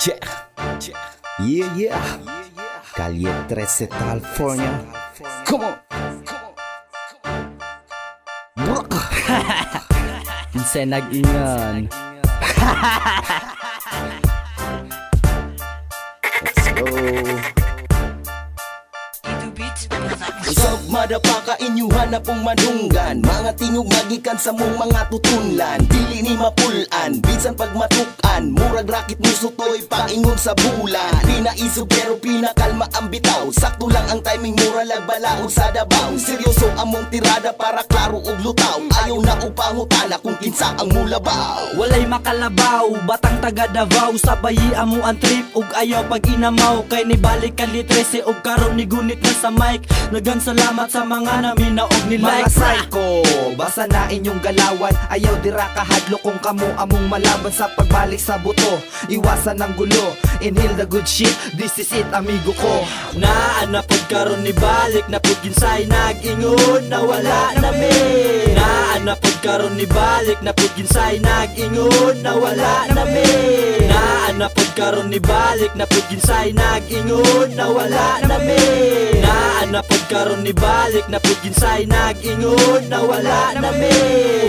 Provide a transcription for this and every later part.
Yeah, yeah. Calle 13, California. Come on. Minsan nag-ingan. Let's go. Usap madapa ka inyuhan na pong manunggan, mga tingog magikan sa mong mga tutunlan. Dili ni mapulan, bisan pag matukan, murag rakit mo sutoy paingon sa bulan. Pinaiso pero pinakalma ang bitaw, sakto lang ang timing, mura lagbalaod sa dabaw. Seryoso among tirada para klaro og lutaw, ayaw na upangutana kung kinsa ang mulabaw. Walay makalabaw, batang taga Davao, sabayi amo ang trip ug ayaw pag inamaw. Kay nibalik Calle 13 ug karon ni gunit na sa mic. Nagan salamat sa mga naminaog ni like. Mga psycho, basa na inyong galawan, ayaw dira kahadlo kung kamo among malaban sa pagbalik sa buto. Iwasan ng gulo, inhale the good shit, this is it amigo ko. Naa pod karon ni balik na pod ginsay nag-ingon na wala na me. Naa pod karon ni balik na pod ginsay nag-ingon na wala na me. Naa pod karon ni balik na pod ginsay nag-ingon na wala na me. Naa pod karon ni balik na pod ginsay nag-ingon na wala na me.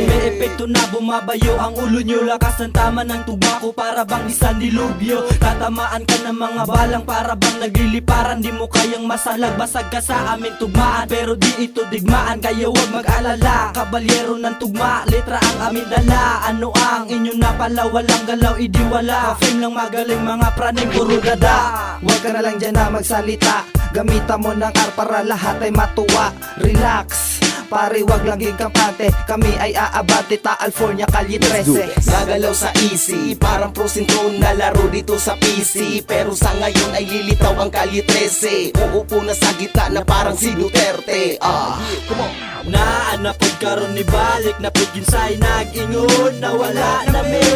May epekto na bumabayo ang ulo nyo, lakas ng tama ng tubako para bang isang dilubyo. Tatamaan ka ng mga balang para bang nagliliparan, di mo kayang masalag, basag ka sa aming tugmaan. Pero di ito digmaan, kaya wag mag-alala, kabalyero ng tugma, letra ang aming dala. Ano ang inyo na pala, walang galaw, idiwala, ka-film lang magaling mga praning puro dada. Huwag ka na lang dyan na magsalita, gamitan mo ng R para lahat ay matuwa. Relax, pare wag lang kampante, kami ay aabante, California Calle 13. Gagalaw sa easy, parang pros and cons na laro dito sa PC. Pero sa ngayon ay lilitaw ang Calle 13. Uupo na sa gitna na parang si Duterte. Come on. Naa pod karon ni balik na pod ginsay nag-ingon na wala na me.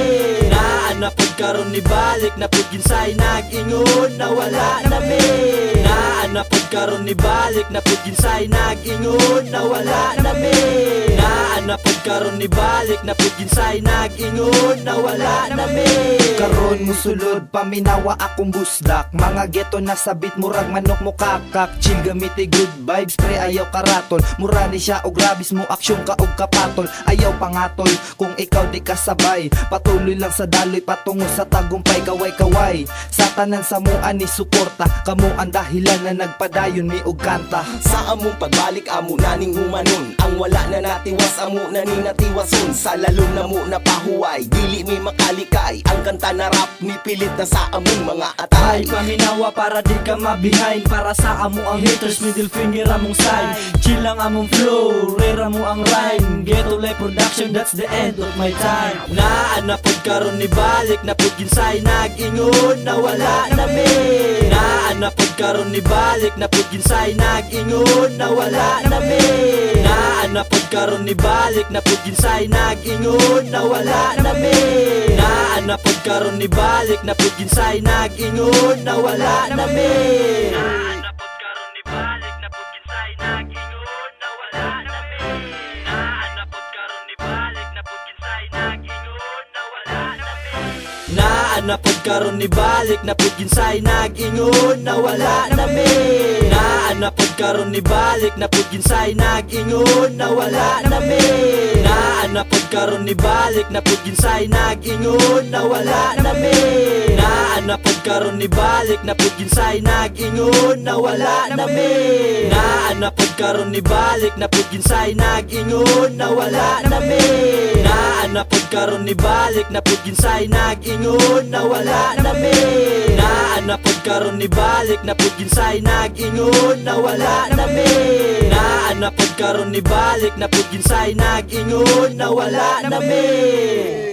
Naa pod karon ni balik na pod ginsay nag-ingon na wala na me. Naa pod karon ni balik na pod ginsay nag-ingon na wala na me. Naa pod karon ni balik na pod ginsay nag-ingon na wala na me. Karon musulod, paminawa akong busdak, mga geto na sabit, murag manok mo kakak. Chill gamiti good vibes, pre ayaw karaton, mura ni siya og rabis mo aksyon ka og kapatol. Ayaw pangatol kung ikaw di kasabay, patuloy lang sa daloy patungo sa tagumpay. Kaway-kaway sa tanan sa mua ni suporta, kamo ang dahilan na nagpadayon mi og kanta. Sa among pagbalik amo naning humanon, ang wala na natiwas amo na ni natiwason. Sa lalong na mo napahuway, dili mi makalikay, ang kanta na rap ni pilit na sa among mga atay. Ay paminawa para di ka ma-behind, para sa amo ang haters, middle finger among sign. Chill lang among flow, rare mo ang rhyme. Ghetto Life Production, that's the end of my time. Naa pod karon ni balik na pod ginsay nag-ingon na wala na me. Naa pod karon ni balik na pod ginsay nag-ingon na wala na me. Naa pod karon ni balik na pod ginsay nag-ingon na wala na me. Naa pod karon ni balik na pod ginsay nag-ingon na wala na me. Naa pod karon ni balik na pod ginsay nag-ingon na wala na me. Naa pod karon ni balik na pod ginsay nag-ingon na wala na me. Naa pod karon ni balik na pod ginsay nag-ingon na wala na me. Naa pod karon ni balik na pod ginsay nag-ingon na wala na me. Naa pod karon ni balik na pod ginsay nag-ingon na wala na me. Naa pod karon ni balik na pod ginsay nag-ingon na wala na me. Naa pod karon ni balik na pod ginsay nag-ingon na wala na me. Naa pod karon ni balik na pod ginsay nag-ingon na wala na me. Naa pod karon ni balik na pod ginsay nag-ingon na wala na me. Naa pod karon ni balik na pod ginsay nag-ingon na wala na me.